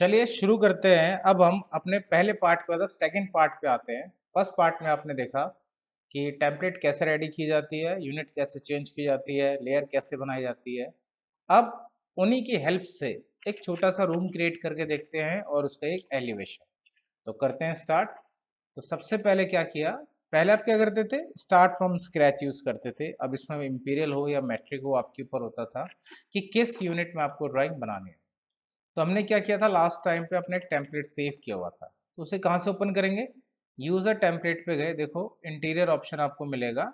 चलिए शुरू करते हैं। अब हम अपने पहले पार्ट पे मतलब सेकंड पार्ट पे आते हैं। फर्स्ट पार्ट में आपने देखा कि टेम्पलेट कैसे रेडी की जाती है, यूनिट कैसे चेंज की जाती है, लेयर कैसे बनाई जाती है। अब उन्हीं की हेल्प से एक छोटा सा रूम क्रिएट करके देखते हैं और उसका एक एलिवेशन। तो करते हैं स्टार्ट। तो सबसे पहले क्या किया, पहले आप क्या करते थे, स्टार्ट फ्रॉम स्क्रैच यूज करते थे। अब इसमें इंपीरियल हो या मैट्रिक हो, आपके ऊपर होता था कि किस यूनिट में आपको ड्राइंग बनानी है। तो हमने क्या किया था, लास्ट टाइम पे अपने एक टेम्पलेट सेव किया हुआ था, तो उसे कहाँ से ओपन करेंगे। यूजर टेम्पलेट पे गए, देखो इंटीरियर ऑप्शन आपको मिलेगा,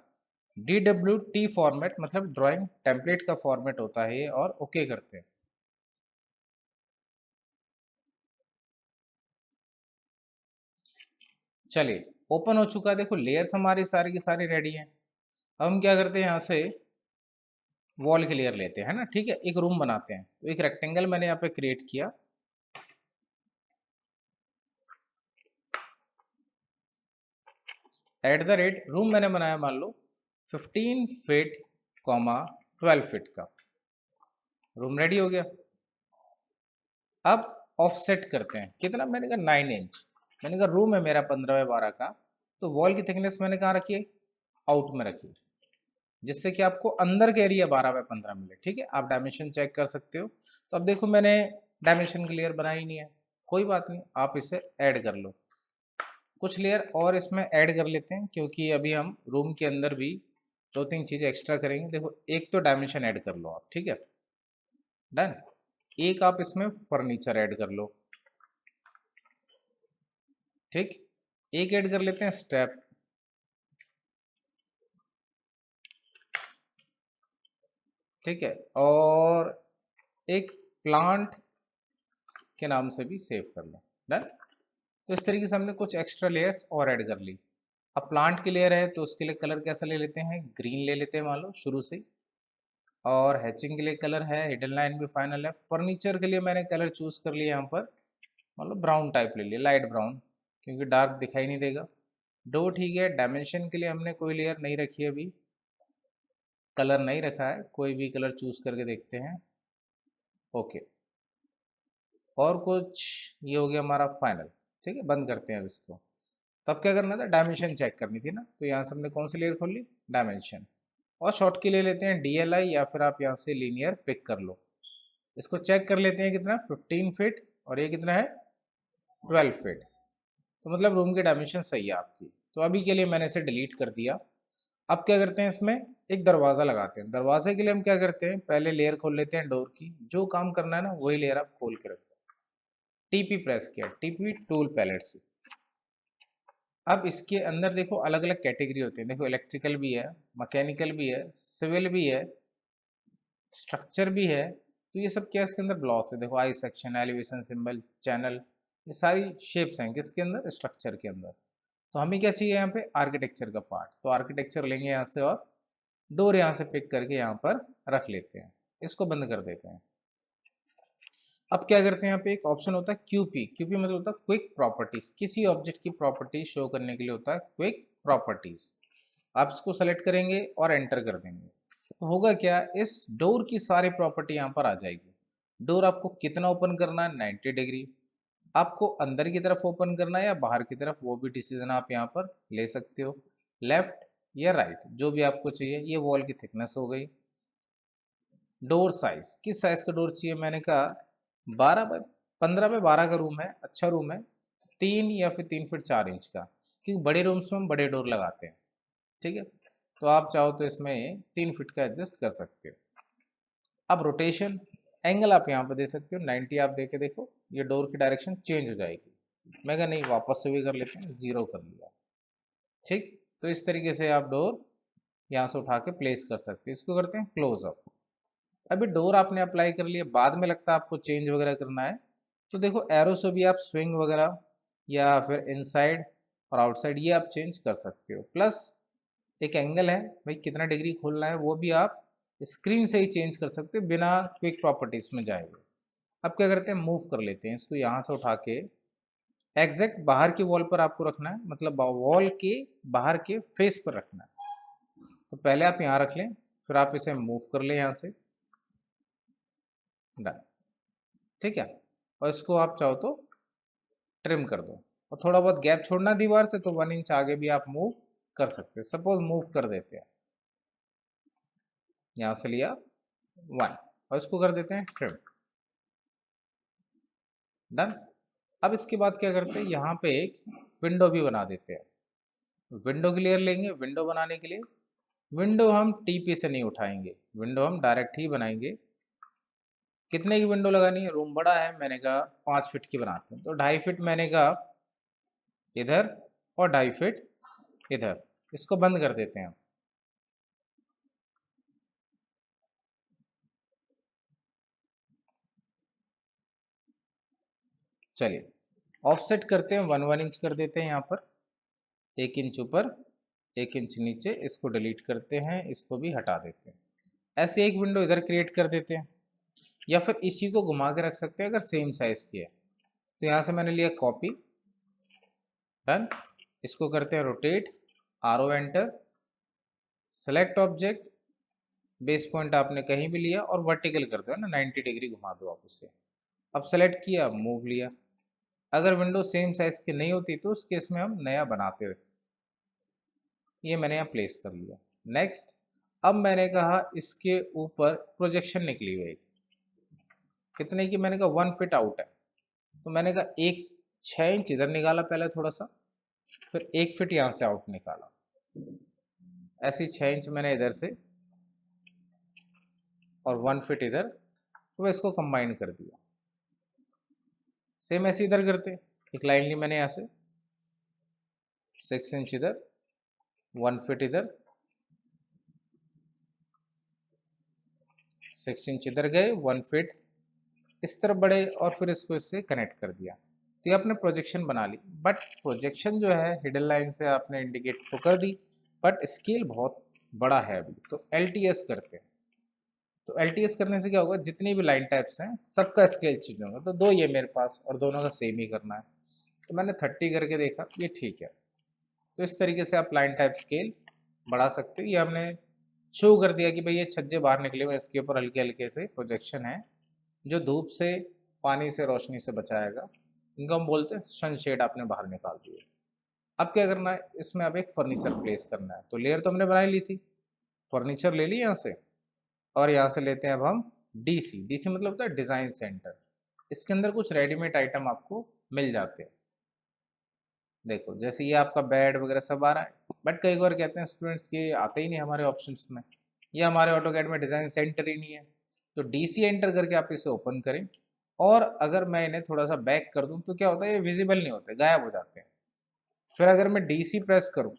DWT फॉर्मेट, मतलब ड्राइंग टेम्पलेट का फॉर्मेट होता है ये, और ओके करते हैं। चलिए ओपन हो चुका है, देखो लेयर्स हमारी सारी की सारी रेडी हैं। अब हम क्या करते हैं, यहाँ से वॉल की लेयर लेते हैं, है ना। ठीक है, एक रूम बनाते हैं। तो एक रेक्टेंगल मैंने यहाँ पे क्रिएट किया, एट द रेट रूम मैंने बनाया मान लो 15 फीट कॉमा 12 फीट का। रूम रेडी हो गया। अब ऑफसेट करते हैं, कितना, मैंने कहा 9 इंच। मैंने कहा रूम है मेरा 15 बाय 12 का, तो वॉल की थिकनेस मैंने कहाँ रखी है, आउट में रखी है, जिससे कि आपको अंदर का एरिया 12 बाय 15 मिले। ठीक है, आप डायमेंशन चेक कर सकते हो। तो अब देखो मैंने डायमेंशन क्लियर बनाई नहीं है, कोई बात नहीं, आप इसे ऐड कर लो। कुछ लेयर और इसमें ऐड कर लेते हैं, क्योंकि अभी हम रूम के अंदर भी दो तीन चीज़ें एक्स्ट्रा करेंगे। देखो एक तो डायमेंशन ऐड कर लो आप, ठीक है, डन। एक आप इसमें फर्नीचर ऐड कर लो, ठीक। एक ऐड कर लेते हैं स्टेप, ठीक है, और एक प्लांट के नाम से भी सेव कर लो, डन। तो इस तरीके से हमने कुछ एक्स्ट्रा लेयर्स और ऐड कर ली। अब प्लांट की लेयर है तो उसके लिए कलर कैसा ले लेते हैं, ग्रीन ले लेते हैं मान लो शुरू से। और हैचिंग के लिए कलर है, हिडन लाइन भी फाइनल है। फर्नीचर के लिए मैंने कलर चूज कर लिया यहाँ पर, मतलब ब्राउन टाइप ले लिया, लाइट ब्राउन, क्योंकि डार्क दिखाई नहीं देगा। डो ठीक है। डायमेंशन के लिए हमने कोई लेयर नहीं रखी है अभी, कलर नहीं रखा है, कोई भी कलर चूज करके देखते हैं। ओके, और कुछ, ये हो गया हमारा फाइनल। ठीक है, बंद करते हैं अब इसको। तो अब क्या करना था, डायमेंशन चेक करनी थी ना, तो यहाँ से हमने कौन सी लेयर खोल ली, डायमेंशन। और शॉर्ट की ले लेते हैं DLI, या फिर आप यहाँ से लीनियर पिक कर लो। इसको चेक कर लेते हैं, कितना 15 फीट, और ये कितना है 12 फीट। तो मतलब रूम की डायमेंशन सही है आपकी। तो अभी के लिए मैंने इसे डिलीट कर दिया। अब क्या करते हैं, इसमें एक दरवाज़ा लगाते हैं। दरवाजे के लिए हम क्या करते हैं, पहले लेयर खोल लेते हैं डोर की। जो काम करना है ना वही लेयर आप खोल के रखो। TP प्रेस किया, TP टूल पैलेट से। अब इसके अंदर देखो अलग अलग कैटेगरी होती है, देखो इलेक्ट्रिकल भी है, मैकेनिकल भी है, सिविल भी है, स्ट्रक्चर भी है। तो ये सब क्या है, इसके अंदर ब्लॉक्स है। देखो I section, elevation, symbol, channel, ये सारी शेप्स हैं किसके अंदर, स्ट्रक्चर के अंदर। तो हमें क्या चाहिए यहाँ पे, आर्किटेक्चर का पार्ट। तो आर्किटेक्चर लेंगे यहाँ से, और डोर यहाँ से पिक करके यहाँ पर रख लेते हैं। इसको बंद कर देते हैं। अब क्या करते हैं, यहाँ पे एक ऑप्शन होता है QP। QP मतलब होता है क्विक प्रॉपर्टीज। किसी ऑब्जेक्ट की प्रॉपर्टीज शो करने के लिए होता है क्विक प्रॉपर्टीज। आप इसको सेलेक्ट करेंगे और एंटर कर देंगे, तो होगा क्या, इस डोर की सारी प्रॉपर्टी यहाँ पर आ जाएगी। डोर आपको कितना ओपन करना है, 90 डिग्री। आपको अंदर की तरफ ओपन करना है या बाहर की तरफ, वो भी डिसीजन आप यहाँ पर ले सकते हो। लेफ्ट या राइट, जो भी आपको चाहिए। ये वॉल की थिकनेस हो गई। डोर साइज, किस साइज का डोर चाहिए, मैंने कहा 15 बाय 12 का रूम है, अच्छा रूम है, 3 या फिर 3 फीट 4 इंच का, क्योंकि बड़े रूम्स में हम बड़े डोर लगाते हैं। ठीक है, तो आप चाहो तो इसमें 3 फीट का एडजस्ट कर सकते हो। अब रोटेशन एंगल आप यहाँ पे दे सकते हो, 90 आप दे के देखो, ये डोर की डायरेक्शन चेंज हो जाएगी। मैं कहा नहीं, वापस से भी कर लेते हैं, 0 कर लिया। ठीक, तो इस तरीके से आप डोर यहाँ से उठा के प्लेस कर सकते हैं। इसको करते हैं क्लोज अप। अभी डोर आपने अप्लाई कर लिया, बाद में लगता है आपको चेंज वगैरह करना है, तो देखो एरो से भी आप स्विंग वगैरह या फिर इनसाइड और आउटसाइड ये आप चेंज कर सकते हो। प्लस एक एंगल है भाई, कितना डिग्री खोलना है वो भी आप स्क्रीन से ही चेंज कर सकते हो, बिना क्विक प्रॉपर्टीज में जाए हुए। अब क्या करते हैं, मूव कर लेते हैं इसको, यहाँ से उठा के एग्जैक्ट बाहर की वॉल पर आपको रखना है, मतलब वॉल के बाहर के फेस पर रखना है। तो पहले आप यहाँ रख लें, फिर आप इसे मूव कर लें यहाँ से, डन। ठीक है, और इसको आप चाहो तो ट्रिम कर दो, और थोड़ा बहुत गैप छोड़ना दीवार से, तो 1 इंच आगे भी आप मूव कर सकते हो। सपोज मूव कर देते हैं, यहाँ से लिया 1 और इसको कर देते हैं ट्रिम, डन। अब इसके बाद क्या करते हैं, यहाँ पे एक विंडो भी बना देते हैं। विंडो की लेयर लेंगे, विंडो बनाने के लिए विंडो हम टीपी से नहीं उठाएंगे, विंडो हम डायरेक्ट ही बनाएंगे। कितने की विंडो लगानी है, रूम बड़ा है, मैंने कहा 5 फीट की बनाते हैं, तो 2.5 फीट मैंने कहा इधर और 2.5 फीट इधर, इसको बंद कर देते हैं। चलिए ऑफसेट करते हैं, 1 इंच कर देते हैं यहाँ पर, 1 इंच ऊपर 1 इंच नीचे, इसको डिलीट करते हैं, इसको भी हटा देते हैं। ऐसे एक विंडो इधर क्रिएट कर देते हैं, या फिर इसी को घुमा के रख सकते हैं अगर सेम साइज की है। तो यहाँ से मैंने लिया कॉपी, डन। इसको करते हैं रोटेट, आरो enter, select object, base point आपने कहीं भी लिया और वर्टिकल कर दो ना, 90 डिग्री घुमा दो आप उसे। अब सेलेक्ट किया, मूव लिया। अगर विंडो सेम साइज की नहीं होती तो उस केस में हम नया बनाते हुए, ये मैंने यहाँ प्लेस कर लिया। नेक्स्ट, अब मैंने कहा इसके ऊपर प्रोजेक्शन निकली हुई, कितने की, मैंने कहा 1 फीट आउट है, तो मैंने कहा 6 इंच इधर निकाला पहले थोड़ा सा, फिर 1 फीट यहाँ से आउट निकाला, ऐसी 6 इंच मैंने इधर से और 1 फीट इधर, तो इसको कंबाइन कर दिया। सेम ऐसे इधर करते, एक लाइन ली मैंने यहाँ से, 6 इंच इधर, 1 फीट इधर, 6 इंच इधर गए, 1 फीट इस तरफ बढ़े, और फिर इसको इससे कनेक्ट कर दिया। तो ये आपने प्रोजेक्शन बना ली। बट प्रोजेक्शन जो है हिडन लाइन से आपने इंडिकेट तो कर दी, बट स्केल बहुत बड़ा है अभी, तो LTS करते हैं। तो LTS करने से क्या होगा, जितनी भी लाइन टाइप्स हैं सबका स्केल चेंज होगा। तो 2 ये मेरे पास और दोनों का सेम ही करना है, तो मैंने 30 करके देखा, ये ठीक है। तो इस तरीके से आप लाइन टाइप स्केल बढ़ा सकते हो। ये हमने शो कर दिया कि भाई ये छज्जे बाहर निकले हुए, इसके ऊपर हल्के हल्के से प्रोजेक्शन है जो धूप से, पानी से, रोशनी से बचाएगा। इनको हम बोलते हैं सनशेड, आपने बाहर निकाल दिए। अब क्या करना है, इसमें अब एक फर्नीचर प्लेस करना है। तो लेयर तो हमने बनाई ली थी, फर्नीचर ले ली यहाँ से, और यहाँ से लेते हैं अब हम DC। DC मतलब होता है डिज़ाइन सेंटर। इसके अंदर कुछ रेडीमेड आइटम आपको मिल जाते हैं। देखो जैसे ये आपका बेड वगैरह सब आ रहा है, बट कई बार कहते हैं स्टूडेंट्स के आते ही नहीं हमारे ऑप्शंस में, ये हमारे ऑटोकैड में डिज़ाइन सेंटर ही नहीं है। तो DC एंटर करके आप इसे ओपन करें, और अगर मैं इन्हें थोड़ा सा बैक कर दूं तो क्या होता है, ये विजिबल नहीं होते, गायब हो जाते हैं। फिर अगर मैं DC प्रेस करूं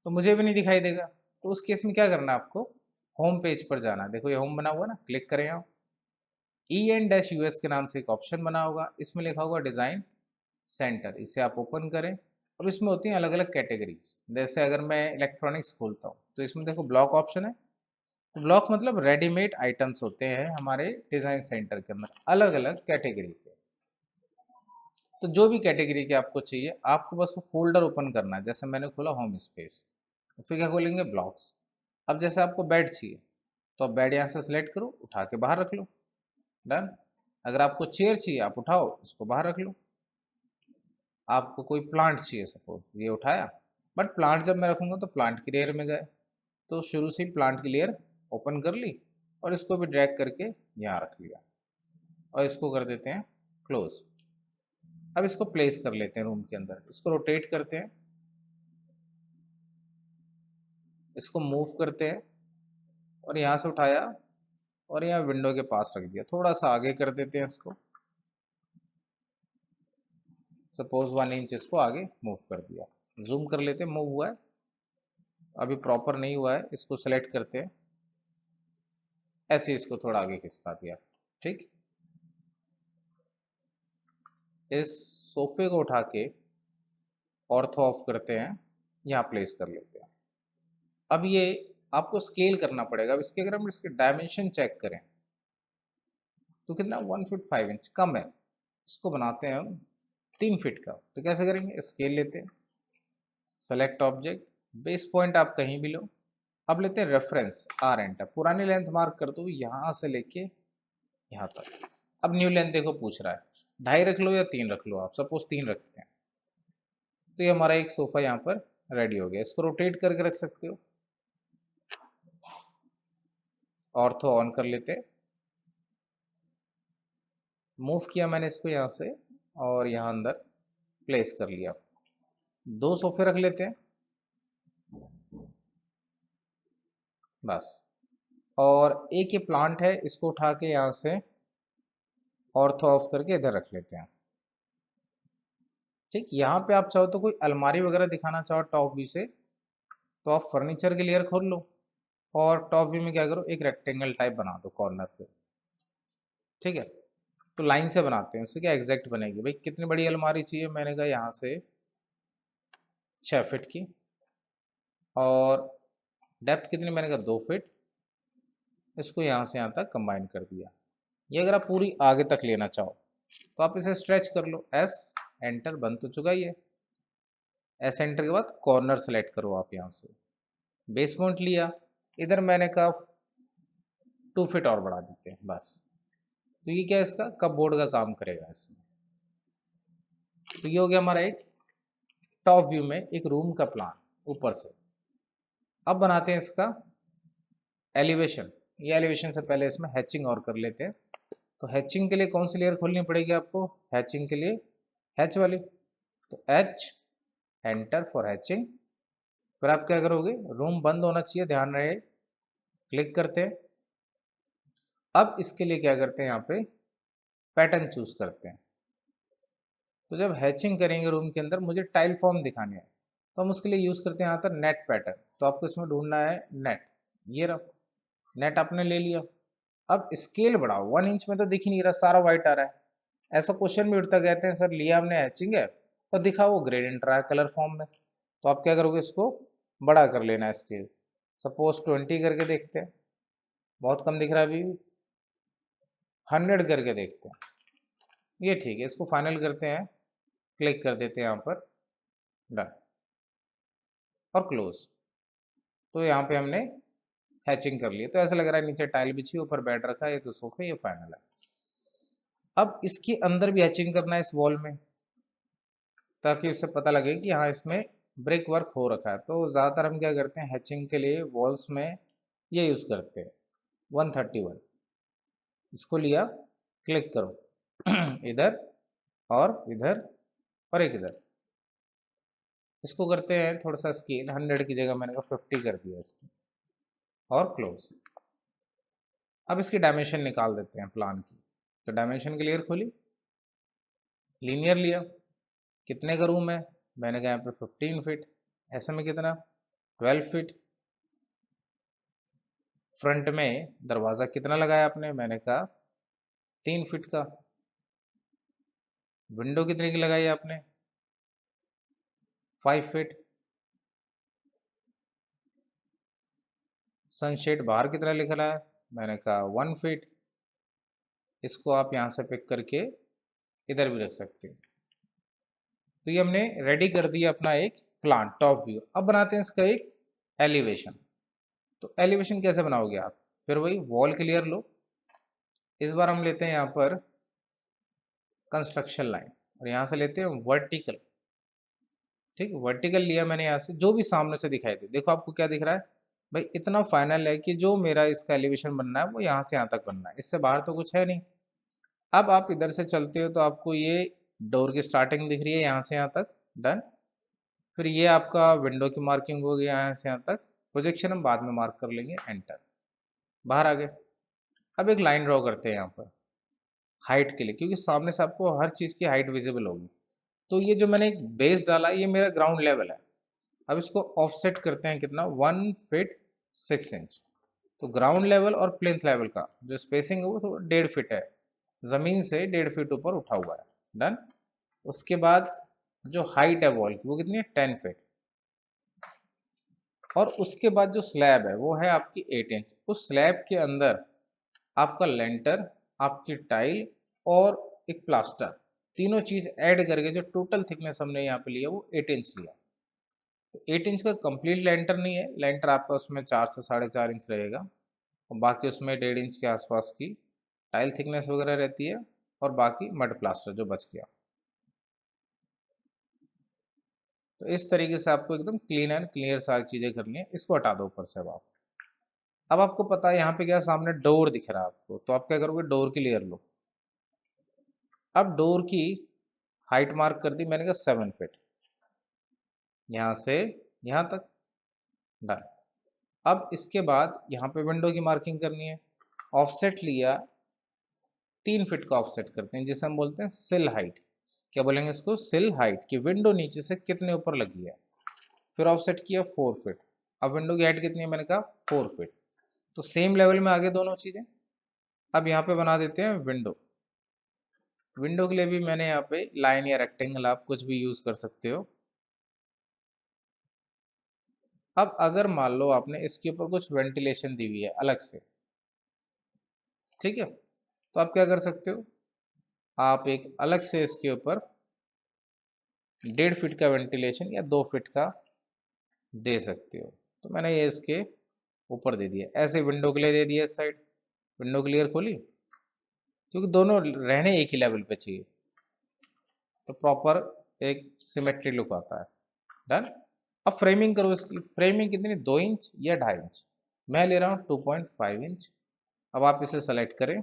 तो मुझे भी नहीं दिखाई देगा। तो उस केस में क्या करना है, आपको होम पेज पर जाना है। देखो ये होम बना हुआ ना, क्लिक करें आप, EN-US के नाम से एक ऑप्शन बना होगा, इसमें लिखा होगा डिज़ाइन सेंटर, इसे आप ओपन करें। अब इसमें होती हैं अलग अलग कैटेगरीज। जैसे अगर मैं इलेक्ट्रॉनिक्स खोलता हूँ तो इसमें देखो ब्लॉक ऑप्शन है। तो ब्लॉक मतलब रेडीमेड आइटम्स होते हैं हमारे डिज़ाइन सेंटर के अंदर, अलग अलग कैटेगरी के। तो जो भी कैटेगरी के आपको चाहिए, आपको बस वो फोल्डर ओपन करना है। जैसे मैंने खोला होम स्पेस, तो फिर क्या खोलेंगे, ब्लॉक्स। अब जैसे आपको बेड चाहिए तो आप बेड यहाँ से सिलेक्ट करो, उठा के बाहर रख लो, डन। अगर आपको चेयर चाहिए, आप उठाओ, इसको बाहर रख लो। आपको कोई प्लांट चाहिए, सपोज ये उठाया, बट प्लांट जब मैं रखूँगा तो प्लांट की लेयर में गए, तो शुरू से ही प्लांट की लेयर ओपन कर ली, और इसको भी ड्रैग करके यहाँ रख लिया, और इसको कर देते हैं क्लोज। अब इसको प्लेस कर लेते हैं रूम के अंदर, इसको रोटेट करते हैं, इसको मूव करते हैं, और यहाँ से उठाया और यहाँ विंडो के पास रख दिया। थोड़ा सा आगे कर देते हैं इसको, सपोज 1 इंच इसको आगे मूव कर दिया। जूम कर लेते हैं, मूव हुआ है, अभी प्रॉपर नहीं हुआ है, इसको सेलेक्ट करते हैं, ऐसे इसको थोड़ा आगे खिसका दिया, ठीक। इस सोफे को उठा के ऑर्थो ऑफ करते हैं, यहाँ प्लेस कर लेते हैं। अब ये आपको स्केल करना पड़ेगा। अब इसके अगर हम इसके डायमेंशन चेक करें तो कितना, 1 फीट 5 इंच कम है, इसको बनाते हैं हम 3 फीट का। तो कैसे करेंगे, स्केल लेते हैं, सेलेक्ट ऑब्जेक्ट, बेस पॉइंट आप कहीं भी लो। अब लेते हैं रेफरेंस, R एंटर, पुरानी लेंथ मार्क कर दो यहाँ से लेके यहाँ तक। अब न्यू लेंथ देखो पूछ रहा है, 2.5 रख लो या 3 रख लो, आप सपोज 3 रखते हैं, तो ये हमारा एक सोफा यहाँ पर रेडी हो गया। इसको रोटेट करके रख सकते हो। ऑर्थो ऑन कर लेते हैं, मूव किया मैंने इसको यहाँ से और यहाँ अंदर प्लेस कर लिया। 2 सोफे रख लेते हैं बस। और एक ये प्लांट है, इसको उठा के यहाँ से ऑर्थो ऑफ करके इधर रख लेते हैं। ठीक, यहाँ पे आप चाहो तो कोई अलमारी वगैरह दिखाना चाहो टॉप व्यू से, तो आप फर्नीचर के लेयर खोल लो और टॉप व्यू में क्या करो, एक रेक्टेंगल टाइप बना दो कॉर्नर पे। ठीक है, तो लाइन से बनाते हैं, उससे क्या एग्जैक्ट बनेगी। भाई कितनी बड़ी अलमारी चाहिए, मैंने कहा यहाँ से 6 फीट की, और डेप्थ कितनी, मैंने कहा 2 फीट। इसको यहाँ से यहाँ तक कंबाइन कर दिया। ये अगर आप पूरी आगे तक लेना चाहो तो आप इसे स्ट्रेच कर लो, एस एंटर, बन तो चुका ही है। एस एंटर के बाद कॉर्नर सेलेक्ट करो आप यहाँ से, बेस पॉइंट लिया, इधर मैंने कहा 2 फीट और बढ़ा देते हैं बस। तो ये क्या है, इसका कपबोर्ड का काम करेगा इसमें। तो ये हो गया हमारा एक टॉप व्यू में एक रूम का प्लान ऊपर से। अब बनाते हैं इसका एलिवेशन। ये एलिवेशन से पहले इसमें हैचिंग और कर लेते हैं। तो हैचिंग के लिए कौन सी लेयर खोलनी पड़ेगी आपको, हैचिंग के लिए हैच वाली, तो एच एंटर फॉर हैचिंग। फिर आप क्या करोगे, रूम बंद होना चाहिए, ध्यान रहे, क्लिक करते हैं। अब इसके लिए क्या करते हैं, यहाँ पे पैटर्न चूज करते हैं। तो जब हैचिंग करेंगे रूम के अंदर, मुझे टाइल फॉर्म दिखाने है, तो हम उसके लिए यूज करते हैं यहाँ पर नेट पैटर्न। तो आपको इसमें ढूंढना है नेट, ये रहा नेट आपने ले लिया। अब स्केल बढ़ाओ, 1 इंच में तो दिख ही नहीं रहा, सारा वाइट आ रहा है। ऐसा क्वेश्चन भी उठता, कहते हैं सर लिया हमने हैचिंग है और दिखा वो ग्रेडियंट रहा है कलर फॉर्म में। तो आप क्या करोगे, इसको बड़ा कर लेना है स्केल। सपोज 20 करके देखते हैं, बहुत कम दिख रहा है अभी, 100 करके देखते हैं, ये ठीक है। इसको फाइनल करते हैं, क्लिक कर देते हैं यहाँ पर, डन और क्लोज। तो यहाँ पे हमने हैचिंग कर ली। तो ऐसा लग रहा है नीचे टाइल बिछी, ऊपर बेड रखा है, ये तो सोफे, ये फाइनल है। अब इसके अंदर भी हैचिंग करना है इस वॉल में, ताकि उससे पता लगे कि हाँ इसमें ब्रिक वर्क हो रखा है। तो ज़्यादातर हम क्या करते हैं हैचिंग के लिए वॉल्स में ये यूज़ करते हैं 131। इसको लिया, क्लिक करो इधर और एक इधर। इसको करते हैं थोड़ा सा स्केल, 100 की जगह मैंने कहा 50 कर दिया इसको, और क्लोज। अब इसकी डायमेंशन निकाल देते हैं प्लान की। तो डायमेंशन क्लियर खोली, लीनियर लिया, कितने का रूम है, मैंने कहा यहाँ पे 15 फीट, ऐसे में कितना 12 फीट। फ्रंट में दरवाज़ा कितना लगाया आपने, मैंने कहा 3 फीट का। विंडो कितने की लगाई आपने, 5 फीट। सनशेड बाहर कितना लिख रहा है, मैंने कहा 1 फीट। इसको आप यहाँ से पिक करके इधर भी रख सकते हैं। तो ये हमने रेडी कर दिया अपना एक प्लान टॉप व्यू। अब बनाते हैं इसका एक एलिवेशन। तो एलिवेशन कैसे बनाओगे आप, फिर वही वॉल क्लियर लो, इस बार हम लेते हैं यहाँ पर कंस्ट्रक्शन लाइन और यहाँ से लेते हैं वर्टिकल। ठीक, वर्टिकल लिया मैंने यहाँ से, जो भी सामने से दिखाई दे। देखो आपको क्या दिख रहा है भाई, इतना फाइनल है कि जो मेरा इसका एलिवेशन बनना है वो यहाँ से यहाँ तक बनना है, इससे बाहर तो कुछ है नहीं। अब आप इधर से चलते हो तो आपको ये डोर की स्टार्टिंग दिख रही है यहाँ से यहाँ तक, डन। फिर ये आपका विंडो की मार्किंग हो गई यहाँ से यहाँ तक, प्रोजेक्शन हम बाद में मार्क कर लेंगे, एंटर, बाहर आ गए। अब एक लाइन ड्रॉ करते हैं यहाँ पर हाइट के लिए, क्योंकि सामने से आपको हर चीज़ की हाइट विजिबल होगी। तो ये जो मैंने एक बेस डाला, ये मेरा ग्राउंड लेवल है। अब इसको ऑफसेट करते हैं कितना, 1 फीट 6 इंच। तो ग्राउंड लेवल और प्लिंथ लेवल का जो स्पेसिंग है वो तो 1.5 फीट है, ज़मीन से 1.5 फीट ऊपर उठा हुआ है, डन। उसके बाद जो हाइट है वॉल की वो कितनी है, 10 फीट। और उसके बाद जो स्लैब है वो है आपकी 8 इंच। उस स्लैब के अंदर आपका लेंटर, आपकी टाइल और एक प्लास्टर, तीनों चीज़ ऐड करके जो टोटल थिकनेस हमने यहाँ पे लिया वो 8 इंच लिया। तो 8 इंच का कंप्लीट लेंटर नहीं है, लेंटर आपका उसमें 4 से 4.5 इंच रहेगा और बाकी उसमें 1.5 इंच के आसपास की टाइल थिकनेस वगैरह रहती है। और बाकी मड प्लास्टर जो बच गया। तो इस तरीके से आपको एकदम क्लीन एंड क्लियर सारी चीज़ें करनी है। इसको हटा दो ऊपर से अब आपको पता है यहाँ पे क्या सामने डोर दिख रहा है आपको, तो आप क्या करोगे, डोर की लेयर लो। अब डोर की हाइट मार्क कर दी मैंने कहा 7 फीट, यहाँ से यहाँ तक, डन। अब इसके बाद यहाँ पे विंडो की मार्किंग करनी है। ऑफसेट लिया, 3 फीट का ऑफसेट करते हैं जिसे हम बोलते हैं सिल हाइट। क्या बोलेंगे इसको, सिल हाइट, कि विंडो नीचे से कितने ऊपर लगी है। फिर ऑफसेट किया 4 फीट। अब विंडो की हाइट कितनी है, मैंने कहा 4 फीट। तो सेम लेवल में आगे दोनों चीज़ें। अब यहाँ पे बना देते हैं विंडो। विंडो के लिए भी मैंने यहाँ पे लाइन या रेक्टेंगल आप कुछ भी यूज़ कर सकते हो। अब अगर मान लो आपने इसके ऊपर कुछ वेंटिलेशन दी हुई है अलग से, ठीक है, तो आप क्या कर सकते हो, आप एक अलग से इसके ऊपर 1.5 फीट का वेंटिलेशन या 2 फीट का दे सकते हो। तो मैंने ये इसके ऊपर दे दिया, ऐसे विंडो के लिए दे दिया इस साइड। विंडो क्लियर खोली, क्योंकि दोनों रहने एक ही लेवल पे चाहिए, तो प्रॉपर एक सिमेट्री लुक आता है। डन। अब फ्रेमिंग करो इसकी। फ्रेमिंग कितनी, 2 इंच या 2.5 इंच। मैं ले रहा हूँ 2.5 इंच। अब आप इसे सेलेक्ट करें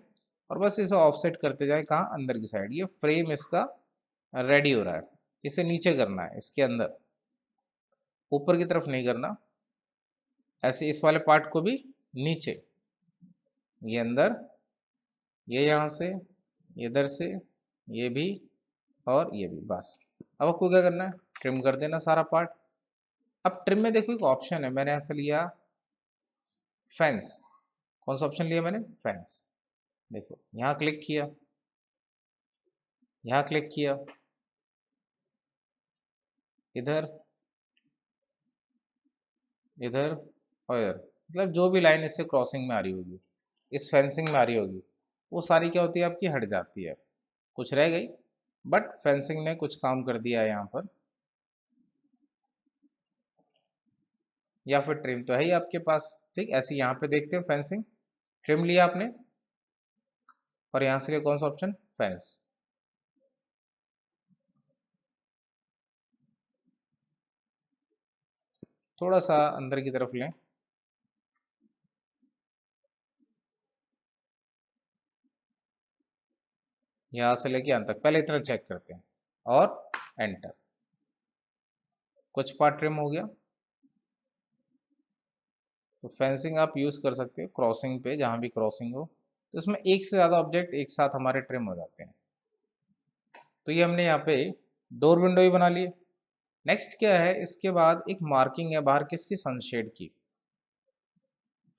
और बस इसे ऑफसेट करते जाएं, कहाँ, अंदर की साइड। ये फ्रेम इसका रेडी हो रहा है, इसे नीचे करना है, इसके अंदर, ऊपर की तरफ नहीं करना। ऐसे इस वाले पार्ट को भी नीचे, ये अंदर, ये यहाँ से, इधर से, ये भी और ये भी, बस। अब आपको क्या करना है, ट्रिम कर देना सारा पार्ट। अब ट्रिम में देखो एक ऑप्शन है, मैंने यहाँ से लिया फेंस। कौन सा ऑप्शन लिया मैंने, फेंस। देखो यहाँ क्लिक किया, यहाँ क्लिक किया, इधर, इधर और इधर, मतलब जो भी लाइन इससे क्रॉसिंग में आ रही होगी, इस फेंसिंग में आ रही होगी, वो सारी क्या होती है आपकी, हट जाती है। कुछ रह गई, बट फेंसिंग ने कुछ काम कर दिया है यहाँ पर। या फिर ट्रिम तो है ही आपके पास, ठीक। ऐसे यहाँ पे देखते हो फेंसिंग, ट्रिम लिया आपने, और यहाँ से कौन सा ऑप्शन, फेंस। थोड़ा सा अंदर की तरफ लें, यहाँ से लेके अंत तक, पहले इतना चेक करते हैं और एंटर। कुछ पार्ट ट्रिम हो गया। तो फेंसिंग आप यूज़ कर सकते हो क्रॉसिंग पे, जहाँ भी क्रॉसिंग हो, तो इसमें एक से ज़्यादा ऑब्जेक्ट एक साथ हमारे ट्रिम हो जाते हैं। तो ये हमने यहाँ पे डोर विंडो ही बना लिए। नेक्स्ट क्या है, इसके बाद एक मार्किंग है बाहर किसकी, सनशेड की।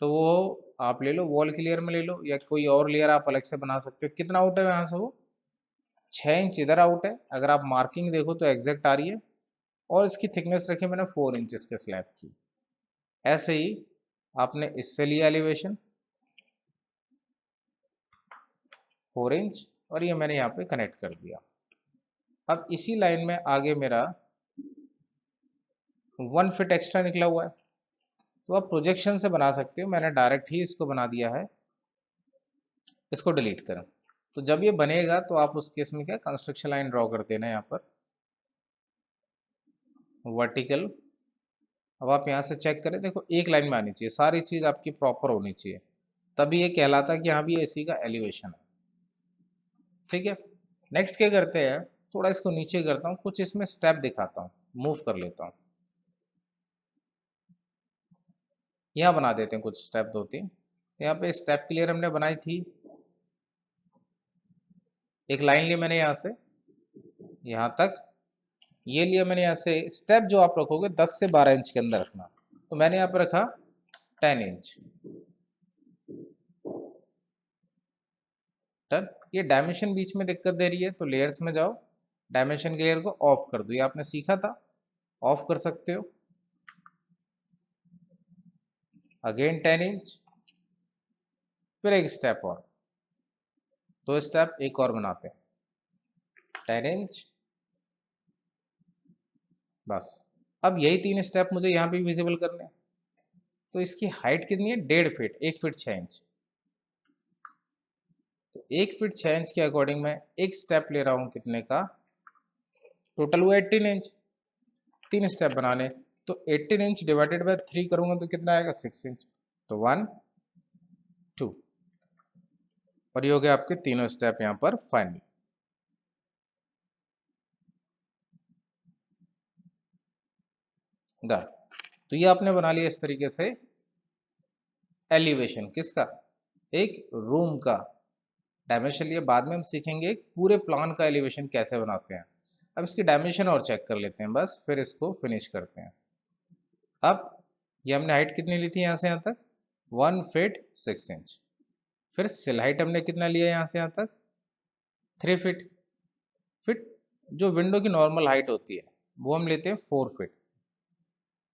तो वो आप ले लो, वॉल की लेयर में ले लो, या कोई और लेयर आप अलग से बना सकते हो। कितना आउट है यहाँ से, वो 6 इंच इधर आउट है। अगर आप मार्किंग देखो तो एग्जैक्ट आ रही है। और इसकी थिकनेस रखी मैंने 4 इंचेस के स्लैब की। ऐसे ही आपने इससे लिया एलिवेशन 4 इंच, और ये मैंने यहाँ पे कनेक्ट कर दिया। अब इसी लाइन में आगे मेरा 1 फीट एक्स्ट्रा निकला हुआ है, तो आप प्रोजेक्शन से बना सकते हो। मैंने डायरेक्ट ही इसको बना दिया है, इसको डिलीट करें। तो जब ये बनेगा तो आप उस केस में क्या, कंस्ट्रक्शन लाइन ड्रॉ कर देना यहाँ पर, वर्टिकल। अब आप यहाँ से चेक करें, देखो एक लाइन में आनी चाहिए, सारी चीज़ आपकी प्रॉपर होनी चाहिए, तभी ये कहलाता है कि हाँ भी एसी का एलिवेशन है, ठीक है। नेक्स्ट क्या करते हैं, थोड़ा इसको नीचे करता हूँ, कुछ इसमें स्टेप दिखाता हूँ, मूव कर लेता हूँ। यहाँ बना देते हैं कुछ स्टेप 2-3। यहाँ पे स्टेप क्लियर हमने बनाई थी, एक लाइन ली मैंने यहाँ से यहाँ तक, ये लिया मैंने यहाँ से। स्टेप जो आप रखोगे 10 से 12 इंच के अंदर रखना, तो मैंने यहाँ पे रखा 10 इंच। डन। ये डायमेंशन बीच में दिक्कत दे रही है, तो लेयर्स में जाओ, डायमेंशन के लेयर को ऑफ कर दो। ये आपने सीखा था, ऑफ कर सकते हो। अगेन 10 इंच, फिर एक स्टेप और, 2 स्टेप एक और बनाते हैं, 10 इंच, बस। अब यही 3 स्टेप मुझे यहाँ पे विजिबल करने हैं। तो इसकी हाइट कितनी है, 1.5 फीट, 1 फीट 6 इंच। तो 1 फीट 6 इंच के अकॉर्डिंग मैं एक स्टेप ले रहा हूँ कितने का, टोटल हुआ 18 इंच, 3 स्टेप बनाने। तो 18 इंच डिवाइडेड बाय 3 करूंगा तो कितना आएगा 6 इंच। तो 1 2, और ये हो गया आपके तीनों स्टेप यहाँ पर फाइनल। डन। तो ये आपने बना लिया इस तरीके से एलिवेशन किसका, एक रूम का। डायमेंशन लिए बाद में हम सीखेंगे एक पूरे प्लान का एलिवेशन कैसे बनाते हैं। अब इसकी डायमेंशन और चेक कर लेते हैं बस, फिर इसको फिनिश करते हैं। अब ये हमने हाइट कितनी ली थी यहाँ से यहाँ तक, 1 फीट 6 इंच। फिर सिल हाइट हमने कितना लिया यहाँ से यहाँ तक, 3 फीट। फिट जो विंडो की नॉर्मल हाइट होती है वो हम लेते हैं 4 फीट,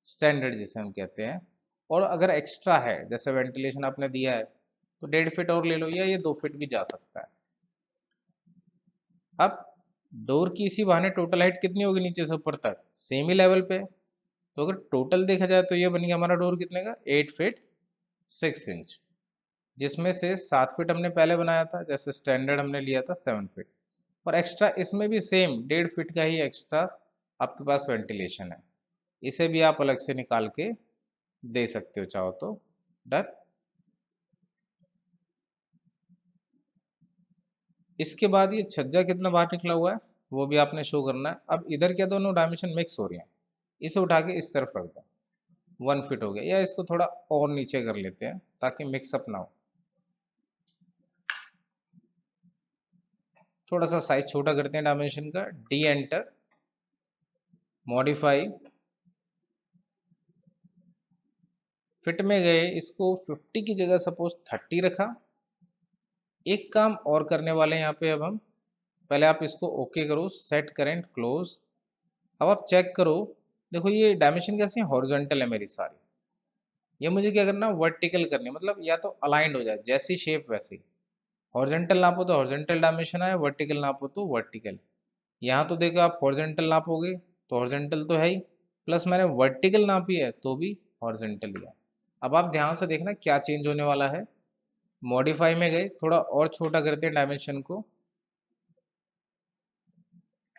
स्टैंडर्ड जिसे हम कहते हैं। और अगर एक्स्ट्रा है जैसे वेंटिलेशन आपने दिया है तो 1.5 फीट और ले लो, या ये 2 फीट भी जा सकता है। अब डोर की इसी बहाने टोटल हाइट कितनी होगी नीचे से ऊपर तक, सेम ही लेवल पे। तो अगर टोटल देखा जाए तो ये बन गया हमारा डोर कितने का, 8 फीट 6 इंच, जिसमें से 7 फीट हमने पहले बनाया था, जैसे स्टैंडर्ड हमने लिया था 7 फीट। और एक्स्ट्रा इसमें भी सेम 1.5 फीट का ही एक्स्ट्रा आपके पास वेंटिलेशन है, इसे भी आप अलग से निकाल के दे सकते हो चाहो तो। डन। इसके बाद ये छज्जा कितना बाहर निकला हुआ है वो भी आपने शो करना है। अब इधर क्या दोनों डायमेंशन मिक्स हो रही हैं, इसे उठा के इस तरफ रख दो, 1 फीट हो गया। या इसको थोड़ा और नीचे कर लेते हैं ताकि मिक्सअप ना हो। थोड़ा सा साइज छोटा करते हैं डायमेंशन का, डी एंटर, मॉडिफाई, फिट में गए, इसको 50 की जगह सपोज 30 रखा। एक काम और करने वाले हैं यहाँ पे, अब हम पहले आप इसको ओके करो, सेट करेंट क्लोज। अब आप चेक करो, देखो ये डायमेंशन कैसी है, हॉरिजॉन्टल है मेरी सारी। ये मुझे क्या करना, वर्टिकल करनी, मतलब या तो अलाइंड हो जाए, जैसी शेप वैसी। हॉरिजॉन्टल नापो तो हॉरिजॉन्टल डायमेंशन आए, वर्टिकल नापो तो वर्टिकल। यहाँ तो देखो आप हॉरिजॉन्टल नापोगे तो हॉरिजॉन्टल तो है ही, प्लस मैंने वर्टिकल नापी है तो भी हॉरिजॉन्टल ही है। अब आप ध्यान से देखना क्या चेंज होने वाला है। मॉडिफाई में गए, थोड़ा और छोटा करते हैं डायमेंशन को,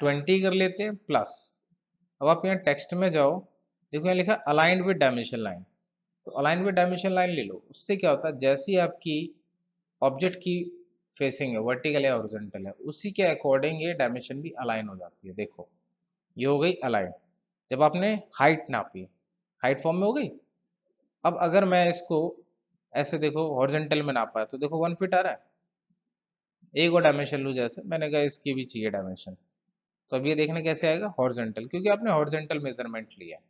20 कर लेते हैं प्लस। अब आप यहाँ टेक्स्ट में जाओ, देखो यहाँ लिखा अलाइंड विद डायमेंशन लाइन। तो अलाइन विद डायमेंशन लाइन ले लो, उससे क्या होता है जैसी आपकी ऑब्जेक्ट की फेसिंग है, वर्टिकल या हॉरिजॉन्टल है, उसी के अकॉर्डिंग ये डायमेंशन भी अलाइन हो जाती है। देखो ये हो गई अलाइन। जब आपने हाइट नापी, हाइट फॉर्म में हो गई। अब अगर मैं इसको ऐसे देखो हॉरिजॉन्टल में नापा है तो देखो 1 फीट आ रहा है। एक और डायमेंशन लूँ, जैसे मैंने कहा इसकी भी चाहिए डायमेंशन, तो अब ये देखना कैसे आएगा, हॉरिजॉन्टल, क्योंकि आपने हॉरिजॉन्टल मेजरमेंट लिया है।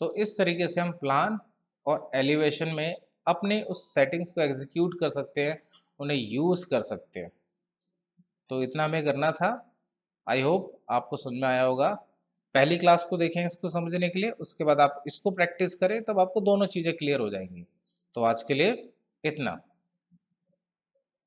तो इस तरीके से हम प्लान और एलिवेशन में अपने उस सेटिंग्स को एग्जीक्यूट कर सकते हैं, उन्हें यूज़ कर सकते हैं। तो इतना हमें करना था। आई होप आपको समझ में आया होगा। पहली क्लास को देखें इसको समझने के लिए, उसके बाद आप इसको प्रैक्टिस करें, तब आपको दोनों चीज़ें क्लियर हो जाएंगी। तो आज के लिए इतना।